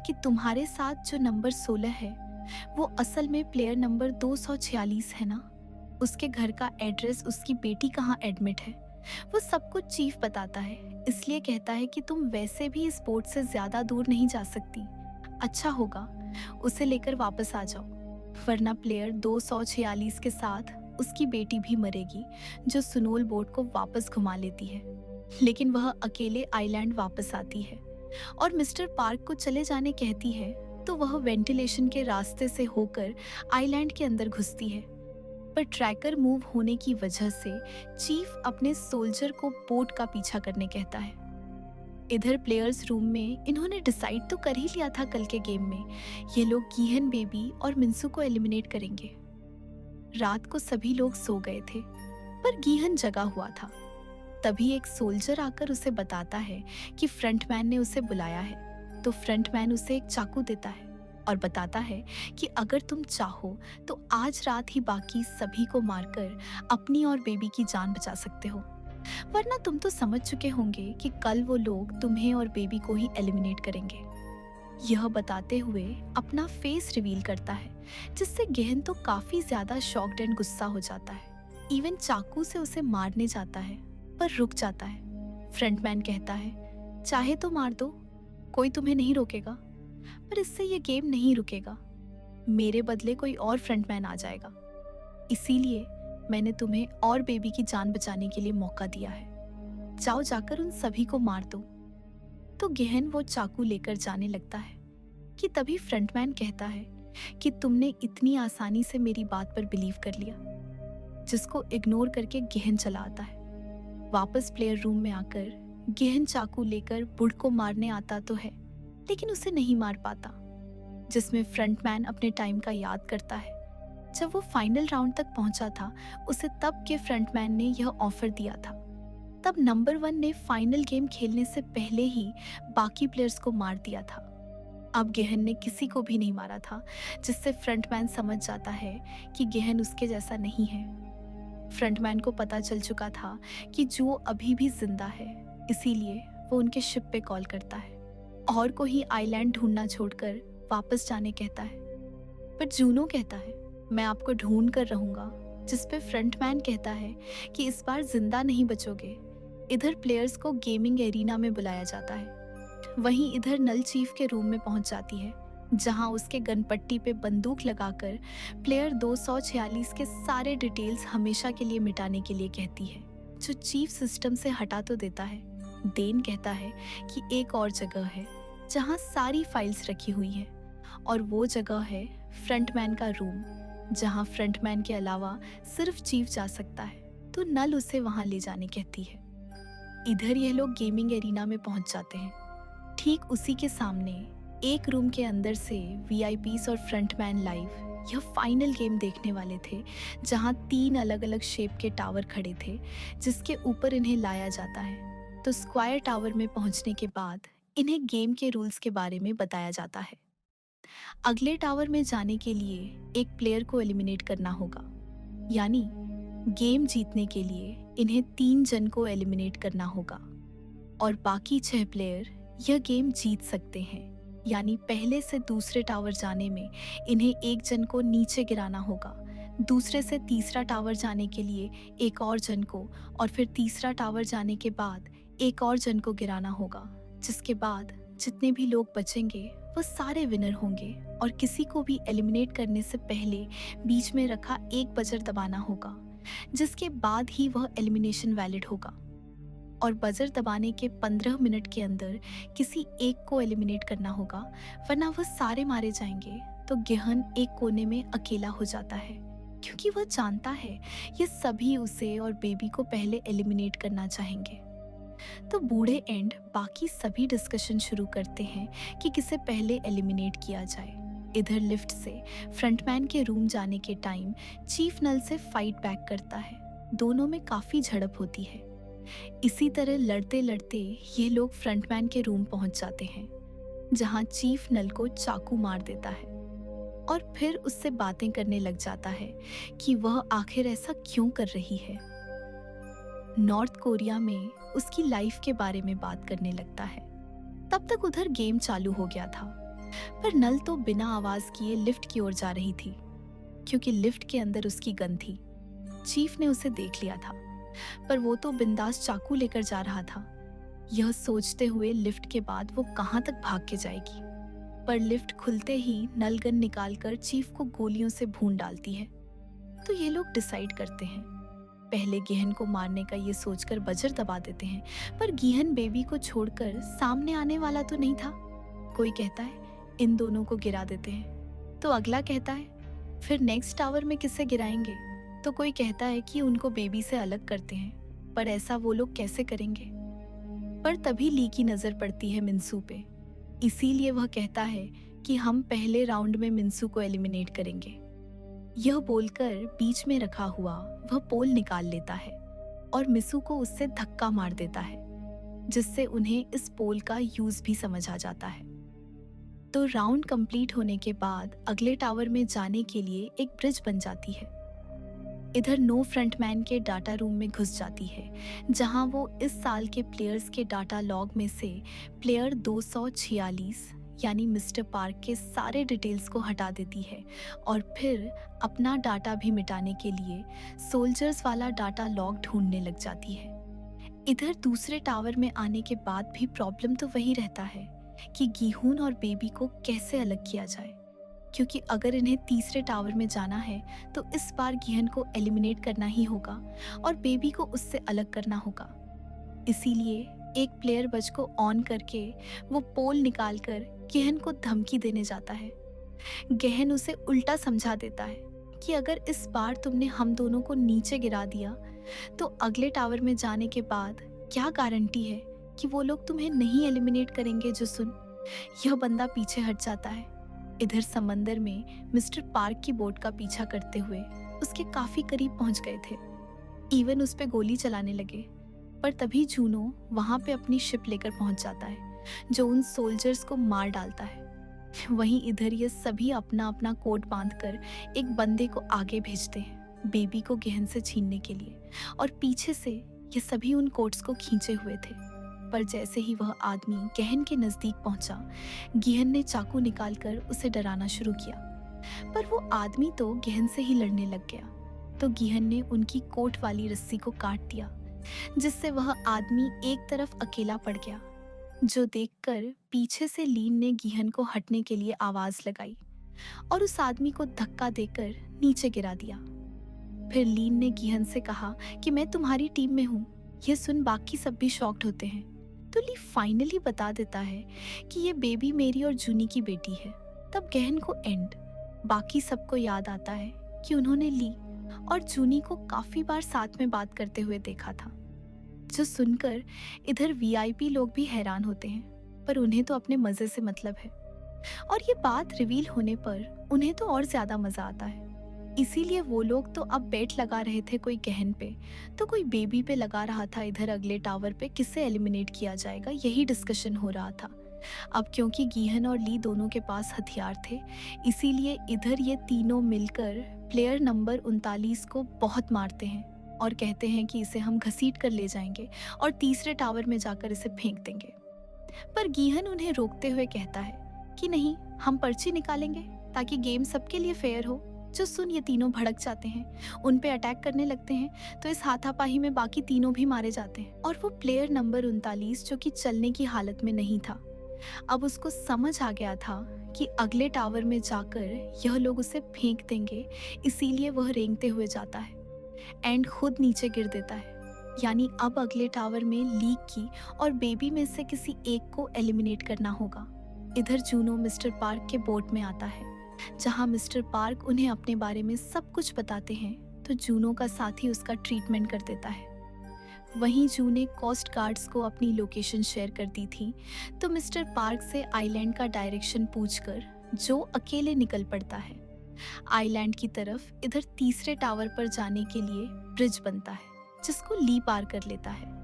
कि तुम्हारे साथ जो नंबर 16 है वो असल में प्लेयर नंबर 246 है ना। उसके घर का एड्रेस, उसकी बेटी कहाँ एडमिट है, वो सब कुछ चीफ बताता है। इसलिए कहता है कि तुम वैसे भी इस बोट से ज्यादा दूर नहीं जा सकती, अच्छा होगा उसे लेकर वापस आ जाओ, वरना प्लेयर 246 के साथ उसकी बेटी भी मरेगी, जो सुनोल बोट को वापस घुमा लेती है। लेकिन वह अकेले आइलैंड वापस आती है और मिस्टर पार्क को चले जाने कहती है, तो वह वेंटिलेशन के रास्ते से होकर आइलैंड के अंदर घुसती है। पर ट्रैकर मूव होने की वजह से चीफ अपने सोल्जर को बोट का पीछा करने कहता है। इधर प्लेयर्स रूम में इन्होंने डिसाइड तो कर ही लिया था कल के गेम में ये लोग गीहन बेबी और मिंसू को एलिमिनेट करेंगे। रात को सभी लोग सो गए थे, पर गीहन जगा हुआ था। तभी एक सोल्जर आकर उसे बताता है कि फ्रंटमैन ने उसे बुलाया है। तो फ्रंटमैन उसे एक चाकू देता है और बताता है कि अगर तुम चाहो तो आज रात ही बाकी सभी को मारकर अपनी और बेबी की जान बचा सकते हो, वरना तुम तो समझ चुके होंगे कि कल वो लोग तुम्हें और बेबी को ही एलिमिनेट करेंगे। यह बताते हुए अपना फेस रिवील करता है, जिससे गहन तो काफी ज्यादा शॉक्ड एंड गुस्सा हो जाता है। इवन चाकू से उसे मारने जाता है, पर रुक जाता है। फ्रंटमैन कहता है, चाहे तो मार दो, कोई तुम्हें नहीं रोकेगा, पर इससे ये गेम नहीं रुकेगा। मेरे बदले कोई और फ्रंटमैन आ जाएगा, इसीलिए मैंने तुम्हें और बेबी की जान बचाने के लिए मौका दिया है। जाओ जाकर उन सभी को मार दो। तो गहन वो चाकू लेकर जाने लगता है कि तभी फ्रंटमैन कहता है कि तुमने इतनी आसानी से मेरी बात पर बिलीव कर लिया, जिसको इग्नोर करके गहन चला आता है। वापस प्लेयर रूम में आकर गहन चाकू लेकर बुढ़ को मारने आता तो है, लेकिन उसे नहीं मार पाता, जिसमें फ्रंटमैन अपने टाइम का याद करता है। जब वो फाइनल राउंड तक पहुंचा था, उसे तब के फ्रंटमैन ने यह ऑफर दिया था। तब नंबर 1 ने फाइनल गेम खेलने से पहले ही बाकी प्लेयर्स को मार दिया था। अब गहन ने किसी को भी नहीं मारा था, जिससे फ्रंटमैन समझ जाता है कि गहन उसके जैसा नहीं है। फ्रंटमैन को पता चल चुका था कि जो अभी भी जिंदा है, इसीलिए वो उनके शिप पे कॉल करता है और को ही आइलैंड ढूंढना छोड़कर वापस जाने कहता है। पर जूनो कहता है, मैं आपको ढूंढ कर रहूंगा, जिस पे फ्रंटमैन कहता है कि इस बार जिंदा नहीं बचोगे। इधर प्लेयर्स को गेमिंग एरिना में बुलाया जाता है। वहीं इधर नल चीफ के रूम में पहुंच जाती है, जहां उसके गनपट्टी पे बंदूक लगाकर प्लेयर 246 के सारे डिटेल्स हमेशा के लिए मिटाने के लिए कहती है, जो चीफ सिस्टम से हटा तो देता है। देन कहता है कि एक और जगह है जहां सारी फाइल्स रखी हुई हैं, और वो जगह है फ्रंटमैन का रूम, जहां फ्रंटमैन के अलावा सिर्फ चीफ जा सकता है। तो नल उसे वहां ले जाने कहती है। इधर ये लोग गेमिंग एरिना में पहुंच जाते हैं। ठीक उसी के सामने एक रूम के अंदर से वीआईपीस और फ्रंटमैन लाइव यह फाइनल गेम देखने वाले थे, जहां 3 अलग अलग शेप के टावर खड़े थे, जिसके ऊपर इन्हें लाया जाता है। तो स्क्वायर टावर में पहुंचने के बाद इन्हें गेम के रूल्स के बारे में बताया जाता है। अगले टावर में जाने के लिए एक प्लेयर को एलिमिनेट करना होगा, यानी गेम जीतने के लिए इन्हें 3 जन को एलिमिनेट करना होगा और बाकी 6 प्लेयर यह गेम जीत सकते हैं। यानी पहले से दूसरे टावर जाने में इन्हें 1 जन को नीचे गिराना होगा, दूसरे से तीसरा टावर जाने के लिए एक और जन को, और फिर तीसरा टावर जाने के बाद एक और जन को गिराना होगा, जिसके बाद जितने भी लोग बचेंगे वो सारे विनर होंगे और किसी को भी एलिमिनेट करने से पहले बीच में रखा एक बजर दबाना होगा, जिसके बाद ही वह एलिमिनेशन वैलिड होगा। और बजर दबाने के 15 मिनट के अंदर किसी एक को एलिमिनेट करना होगा, वरना वह सारे मारे जाएंगे। तो गिहन एक कोने में अकेला हो जाता है, क्योंकि वह जानता है ये सभी उसे और बेबी को पहले एलिमिनेट करना चाहेंगे। तो बूढ़े एंड बाकी सभी डिस्कशन शुरू करते हैं कि किसे पहले एलिमिनेट किया जाए। इधर लिफ्ट से फ्रंटमैन के रूम जाने के टाइम चीफ नल से फाइट बैक करता है। दोनों में काफी झड़प होती है। इसी तरह लड़ते लड़ते ये लोग फ्रंटमैन के रूम पहुंच जाते हैं, जहां चीफ नल को चाकू मार देता है और फिर उससे बातें करने लग जाता है कि वह आखिर ऐसा क्यों कर रही है। नॉर्थ कोरिया में उसकी लाइफ के बारे में बात करने लगता है। तब तक उधर गेम चालू हो गया था, पर नल तो बिना आवाज किए लिफ्ट की ओर जा रही थी, क्योंकि लिफ्ट के अंदर उसकी गन थी। चीफ ने उसे देख लिया था, पर वो तो बिंदास चाकू लेकर जा रहा था। यह सोचते हुए लिफ्ट के बाद वो कहां तक भाग के जाएगी, पर लिफ्ट खुलते ही नल गन निकालकर चीफ को गोलियों से भून डालती है। तो ये लोग डिसाइड करते हैं, पहले गिहन को मारने का ये सोचकर बजर दबा देते हैं, पर गिहन बेबी को छोड़कर सामने आने वाला तो नहीं था। कोई कहता है इन दोनों को गिरा देते हैं, तो अगला कहता है फिर नेक्स्ट टावर में किसे गिराएंगे, तो कोई कहता है कि उनको बेबी से अलग करते हैं, पर ऐसा वो लोग कैसे करेंगे। पर तभी ली की नजर पड़ती है मिन्सू पे, इसीलिए वह कहता है कि हम पहले राउंड में मिन्सू को एलिमिनेट करेंगे। यह बोलकर बीच में रखा हुआ वह पोल निकाल लेता है और मिसू को उससे धक्का मार देता है, जिससे उन्हें इस पोल का यूज भी समझ आ जाता है। तो राउंड कंप्लीट होने के बाद अगले टावर में जाने के लिए एक ब्रिज बन जाती है। इधर नो फ्रंटमैन के डाटा रूम में घुस जाती है, जहां वो इस साल के प्लेयर्स के डाटा लॉग में से प्लेयर 246 यानी मिस्टर पार्क के सारे डिटेल्स को हटा देती है और फिर अपना डाटा भी मिटाने के लिए सोल्जर्स वाला डाटा लॉग ढूंढने लग जाती है। इधर दूसरे टावर में आने के बाद भी प्रॉब्लम तो वही रहता है कि गीहून और बेबी को कैसे अलग किया जाए, क्योंकि अगर इन्हें तीसरे टावर में जाना है तो इस बार गिहन को एलिमिनेट करना ही होगा और बेबी को उससे अलग करना होगा। इसीलिए एक प्लेयर बज को ऑन करके वो पोल निकालकर गहन को धमकी देने जाता है। गहन उसे उल्टा समझा देता है कि अगर इस बार तुमने हम दोनों को नीचे गिरा दिया तो अगले टावर में जाने के बाद क्या गारंटी है कि वो लोग तुम्हें नहीं एलिमिनेट करेंगे। जो सुन, यह बंदा पीछे हट जाता है। इधर समंदर में मिस्टर पार्क की बोट का पीछा करते हुए उसके काफी करीब पहुंच गए थे, इवन उस पे गोली चलाने लगे। पर तभी जूनो वहां पे अपनी शिप लेकर पहुंच जाता है, जो उन सोल्जर्स को मार डालता है। वहीं इधर ये सभी अपना अपना कोट बांधकर एक बंदे को आगे भेजते हैं बेबी को गहन से छीनने के लिए, और पीछे से ये सभी उन कोट्स को खींचे हुए थे। पर जैसे ही वह आदमी गहन के नजदीक पहुंचा, गहन ने चाकू निकालकर उसे डराना शुरू किया, पर वो आदमी तो गहन से ही लड़ने लग गया। तो गहन ने उनकी कोट वाली रस्सी को काट दिया, जिससे वह आदमी एक तरफ अकेला पड़ गया, जो देखकर पीछे से लीन ने गहन को हटने के लिए आवाज लगाई और उस आदमी को धक्का देकर नीचे गिरा दिया। फिर लीन ने गहन से कहा कि मैं तुम्हारी टीम में हूँ। यह सुन बाकी सब भी शॉक्ड होते हैं। तो ली फाइनली बता देता है कि ये बेबी मेरी और जूनी की बेटी है। तब गहन को एंड बाकी सबको याद आता है कि उन्होंने ली और जूनी को काफी बार साथ में बात करते हुए देखा था। जो सुनकर इधर वीआईपी लोग भी हैरान होते हैं, पर उन्हें तो अपने मजे से मतलब है, और ये बात रिवील होने पर उन्हें तो और ज्यादा मजा आता है। इसीलिए वो लोग तो अब बेट लगा रहे थे, कोई गहन पे तो कोई बेबी पे लगा रहा था। इधर अगले टावर पे किसे एलिमिनेट किया जाएगा, यही डिस्कशन हो रहा था। अब क्योंकि गीहन और ली दोनों के पास हथियार थे, इसीलिए इधर ये तीनों मिलकर प्लेयर नंबर 39 को बहुत मारते हैं, और कहते हैं कि इसे हम घसीट कर ले जाएंगे और तीसरे टावर में जाकर इसे फेंक देंगे। पर गीहन उन्हें रोकते हुए कहता है कि नहीं, हम पर्ची निकालेंगे ताकि गेम सबके लिए फेयर हो। जो सुन ये तीनों भड़क जाते हैं, उन पे अटैक करने लगते हैं, तो इस हाथापाई में बाकी तीनों भी मारे जाते हैं और वो प्लेयर नंबर 39 जो कि चलने की हालत में नहीं था, अब उसको समझ आ गया था कि अगले टावर में जाकर यह लोग उसे फेंक देंगे, इसीलिए वह रेंगते हुए जाता है एंड खुद नीचे गिर देता है। यानी अब अगले टावर में लीक की और बेबी में से किसी एक को एलिमिनेट करना होगा। इधर जूनो मिस्टर पार्क के बोट में आता है, जहां मिस्टर पार्क उन्हें अपने बारे में सब कुछ बताते हैं, तो जूनो का साथी उसका ट्रीटमेंट कर देता है। वहीं जू ने कोस्ट गार्ड्स को अपनी लोकेशन शेयर कर दी थी, तो मिस्टर पार्क से आइलैंड का डायरेक्शन पूछकर जो अकेले निकल पड़ता है आइलैंड की तरफ। इधर तीसरे टावर पर जाने के लिए ब्रिज बनता है जिसको ली पार कर लेता है।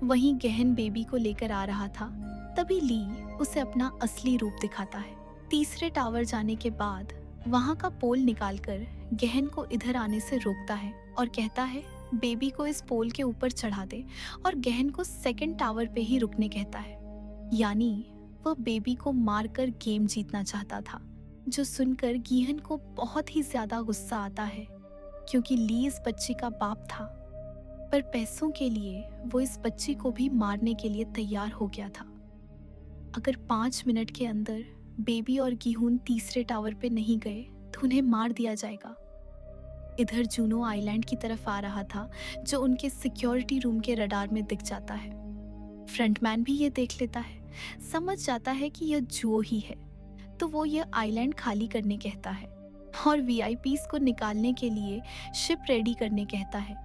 वहीं गहन बेबी को लेकर आ रहा था, तभी ली उसे अपना असली रूप दिखाता है। तीसरे टावर जाने के बाद वहां का पोल निकालकर गहन को इधर आने से रोकता है और कहता है बेबी को इस पोल के ऊपर चढ़ा दे और गहन को सेकंड टावर पे ही रुकने कहता है। यानी वह बेबी को मारकर गेम जीतना चाहता था, जो सुनकर गीहन को बहुत ही ज्यादा गुस्सा आता है, क्योंकि ली इस बच्ची का बाप था, पर पैसों के लिए वो इस बच्ची को भी मारने के लिए तैयार हो गया था। अगर 5 मिनट के अंदर बेबी और गीहून तीसरे टावर पे नहीं गए तो उन्हें मार दिया जाएगा। इधर जूनो आइलैंड की तरफ आ रहा था, जो उनके सिक्योरिटी रूम के रडार में दिख जाता है। फ्रंटमैन भी ये देख लेता है, समझ जाता है कि यह जो ही है, तो वो यह आइलैंड खाली करने कहता है और वीआईपीस को निकालने के लिए शिप रेडी करने कहता है।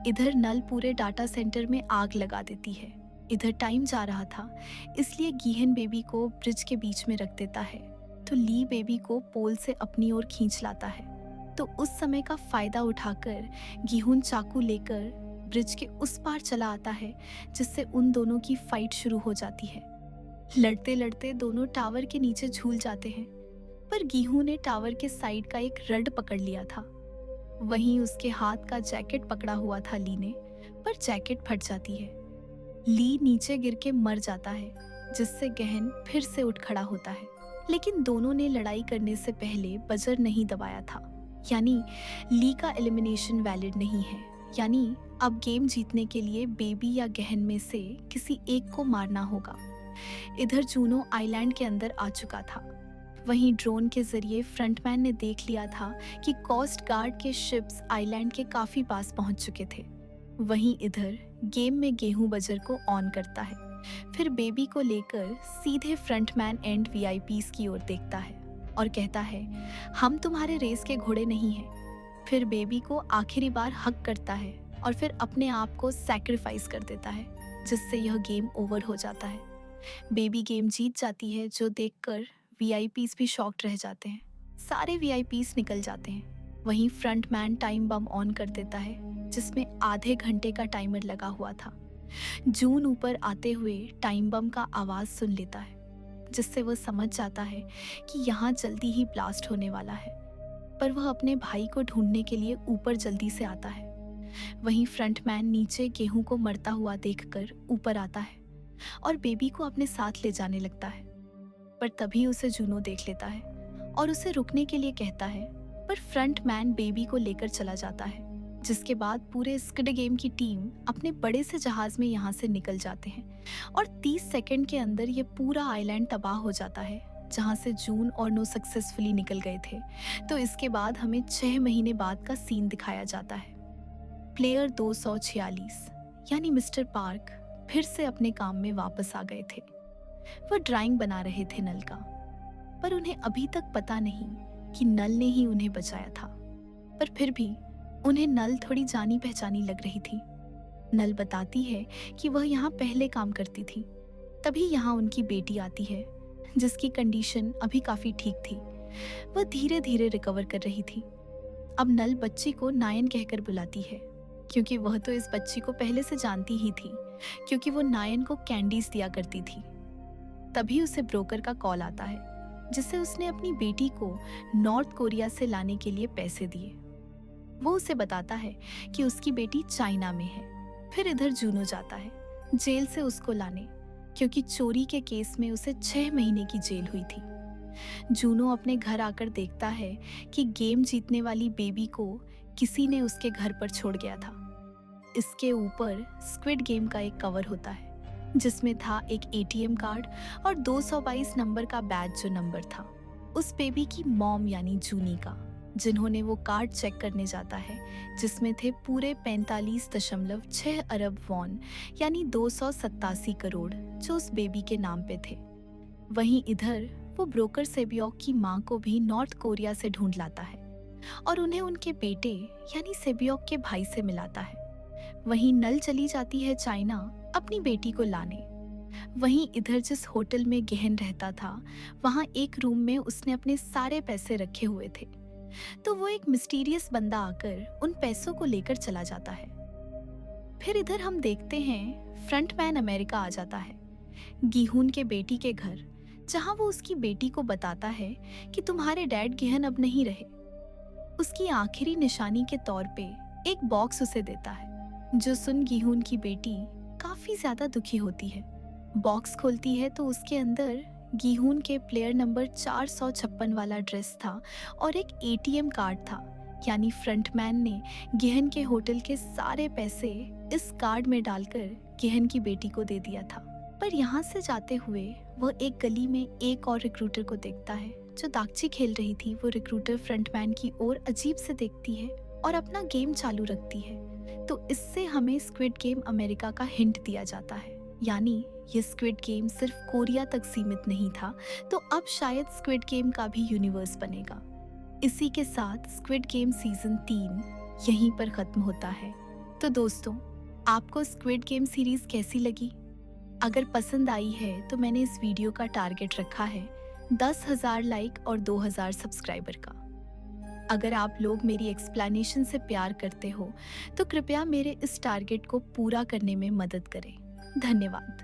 इधर नल पूरे डाटा सेंटर में आग लगा देती है। इधर टाइम जा रहा था, इसलिए गीहन बेबी को ब्रिज के बीच में रख देता है, तो ली बेबी को पोल से अपनी ओर खींच लाता है। तो उस समय का फायदा उठाकर गीहून चाकू लेकर ब्रिज के उस पार चला आता है, जिससे उन दोनों की फाइट शुरू हो जाती है। लड़ते लड़ते दोनों टावर के नीचे झूल जाते हैं, पर गीहू ने टावर के साइड का एक रड पकड़ लिया था। वहीं उसके हाथ का जैकेट पकड़ा हुआ था ली ने, पर जैकेट फट जाती है। ली नीचे गिर के मर जाता है, जिससे गहन फिर से उठ खड़ा होता है। लेकिन दोनों ने लड़ाई करने से पहले बजर नहीं दबाया था, यानी ली का एलिमिनेशन वैलिड नहीं है। यानी अब गेम जीतने के लिए बेबी या गहन में से किसी एक को मारना होगा। इधर जूनो आइलैंड के अंदर आ चुका था। वहीं ड्रोन के जरिए फ्रंटमैन ने देख लिया था कि कोस्ट गार्ड के शिप्स आइलैंड के काफी पास पहुंच चुके थे। वहीं इधर गेम में गेहूं बजर को ऑन करता है, फिर बेबी को लेकर सीधे फ्रंटमैन एंड वीआईपीस की ओर देखता है और कहता है हम तुम्हारे रेस के घोड़े नहीं हैं। फिर बेबी को आखिरी बार हक करता है और फिर अपने आप को सैक्रिफाइस कर देता है, जिससे यह गेम ओवर हो जाता है। बेबी गेम जीत जाती है, जो देखकर वीआईपीस भी शॉक्ड रह जाते हैं। सारे वीआईपीस निकल जाते हैं। वहीं फ्रंटमैन टाइम बम ऑन कर देता है, जिसमें आधे घंटे का टाइमर लगा हुआ था। जून ऊपर आते हुए टाइम बम का आवाज सुन लेता है, जिससे वह समझ जाता है कि यहाँ जल्दी ही ब्लास्ट होने वाला है, पर वह अपने भाई को ढूंढने के लिए ऊपर जल्दी से आता है। वहीं फ्रंटमैन नीचे गेहूं को मरता हुआ देखकर ऊपर आता है और बेबी को अपने साथ ले जाने लगता है, पर तभी उसे जूनो देख लेता है और उसे रुकने के लिए कहता है, पर फ्रंटमैन बेबी को लेकर चला जाता है। जिसके बाद पूरे स्क्विड गेम की टीम अपने बड़े से जहाज में यहाँ से निकल जाते हैं और 30 सेकंड के अंदर ये पूरा आइलैंड तबाह हो जाता है, जहाँ से जून और नो सक्सेसफुली निकल गए थे। तो इसके बाद हमें 6 महीने बाद का सीन दिखाया जाता है। प्लेयर 246 यानी मिस्टर पार्क फिर से अपने काम में वापस आ गए थे। वह ड्राइंग बना रहे थे नल का, पर उन्हें अभी तक पता नहीं कि नल ने ही उन्हें बचाया था। पर फिर भी उन्हें नल थोड़ी जानी पहचानी लग रही थी। नल बताती है कि वह यहाँ पहले काम करती थी। तभी यहाँ उनकी बेटी आती है, जिसकी कंडीशन अभी काफी ठीक थी। वह धीरे धीरे रिकवर कर रही थी। अब नल बच्ची को नायन कहकर बुलाती है, क्योंकि वह तो इस बच्ची को पहले से जानती ही थी, क्योंकि वो नायन को कैंडीज दिया करती थी। तभी उसे ब्रोकर का कॉल आता है, जिससे उसने अपनी बेटी को नॉर्थ कोरिया से लाने के लिए पैसे दिए। वो उसे बताता है कि उसकी बेटी चाइना में है। फिर इधर जूनो जाता है जेल से उसको लाने, क्योंकि चोरी के केस में उसे 6 महीने की जेल हुई थी। जूनो अपने घर आकर देखता है कि गेम जीतने वाली बेबी को किसी ने उसके घर पर छोड़ गया था। इसके ऊपर स्क्विड गेम का एक कवर होता है जिसमें था एक एटीएम कार्ड और 222 नंबर का बैज जो नंबर था उस बेबी की मॉम यानी जूनी का, जिन्होंने वो कार्ड चेक करने जाता है जिसमें थे पूरे 45.6 अरब वॉन यानी 287 करोड़ जो उस बेबी के नाम पे थे। वहीं इधर वो ब्रोकर सेबियोक की माँ को भी नॉर्थ कोरिया से ढूंढ लाता है और उन्हें उनके बेटे यानी सेबियोक के भाई से मिलाता है। वहीं नल चली जाती है चाइना अपनी बेटी को लाने। वहीं इधर जिस होटल में गहन रहता था वहां एक रूम में उसने अपने सारे पैसे रखे हुए थे, तो वो एक मिस्टीरियस बंदा आकर उन पैसों को लेकर चला जाता है। फिर इधर हम देखते हैं फ्रंटमैन अमेरिका आ जाता है गीहून के बेटी के घर, जहां वो उसकी बेटी को बताता है कि तुम्हारे डैड गेहन अब नहीं रहे। उसकी आखिरी निशानी के तौर पे एक बॉक्स उसे देता है, जो सुन गीहून की बेटी काफी ज्यादा दुखी होती है। बॉक्स खोलती है तो उसके अंदर गीहून के प्लेयर नंबर 456 वाला ड्रेस था और एक एटीएम कार्ड था, यानी फ्रंटमैन ने गेहन के होटल के सारे पैसे इस कार्ड में डालकर गेहन की बेटी को दे दिया था। पर यहाँ से जाते हुए वह एक गली में एक और रिक्रूटर को देखता है जो दागची खेल रही थी। वो रिक्रूटर फ्रंटमैन की ओर अजीब से देखती है और अपना गेम चालू रखती है। तो इससे हमें स्क्विड गेम अमेरिका का हिंट दिया जाता है, यानी ये स्क्विड गेम सिर्फ कोरिया तक सीमित नहीं था, तो अब शायद स्क्विड गेम का भी यूनिवर्स बनेगा। इसी के साथ स्क्विड गेम सीजन 3 यहीं पर खत्म होता है। तो दोस्तों, आपको स्क्विड गेम सीरीज कैसी लगी? अगर पसंद आई है तो मैंने इस वीडियो का टारगेट रखा है 10,000 लाइक और 2,000 सब्सक्राइबर का। अगर आप लोग मेरी एक्सप्लेनेशन से प्यार करते हो तो कृपया मेरे इस टारगेट को पूरा करने में मदद करें। धन्यवाद।